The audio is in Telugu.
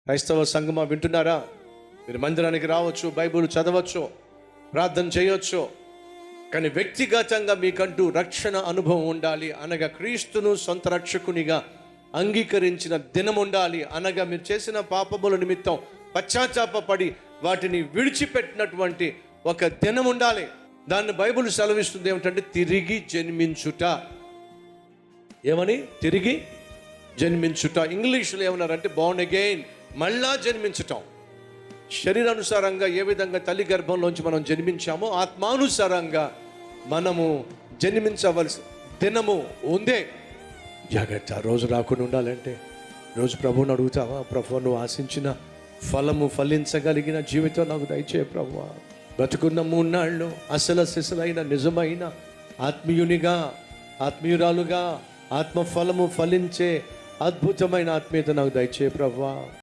క్రైస్తవ సంఘమా వింటున్నారా? మీరు మందిరానికి రావచ్చు, బైబిల్ చదవచ్చు, ప్రార్థన చేయొచ్చు, కానీ వ్యక్తిగతంగా మీకంటూ రక్షణ అనుభవం ఉండాలి అనగా క్రీస్తును సొంత రక్షకునిగా అంగీకరించిన దినం ఉండాలి అనగా మీరు చేసిన పాపముల నిమిత్తం పశ్చాత్తాపపడి వాటిని విడిచిపెట్టినటువంటి ఒక దినం ఉండాలి. దాన్ని బైబిల్ సెలవిస్తుంది ఏమిటంటే తిరిగి జన్మించుట. ఏమని? తిరిగి జన్మించుట. ఇంగ్లీష్లో ఏమన్నారంటే బోర్న్ అగైన్, మళ్ళా జన్మించటం. శరీరానుసారంగా ఏ విధంగా తల్లి గర్భంలోంచి మనం జన్మించామో ఆత్మానుసారంగా మనము జన్మించవలసి దినము ఉందే. జాగ్రత్త. రోజు రాకుండా ఉండాలంటే రోజు ప్రభువుని అడుగుతావా? ప్రభు, నువ్వు ఆశించిన ఫలము ఫలించగలిగిన జీవితం నాకు దయచే ప్రభువా. బతుకున్న 3 నాళ్ళు అసలు సిసలైన నిజమైన ఆత్మీయునిగా, ఆత్మీయురాలుగా, ఆత్మఫలము ఫలించే అద్భుతమైన ఆత్మీయత నాకు దయచే ప్రభువా.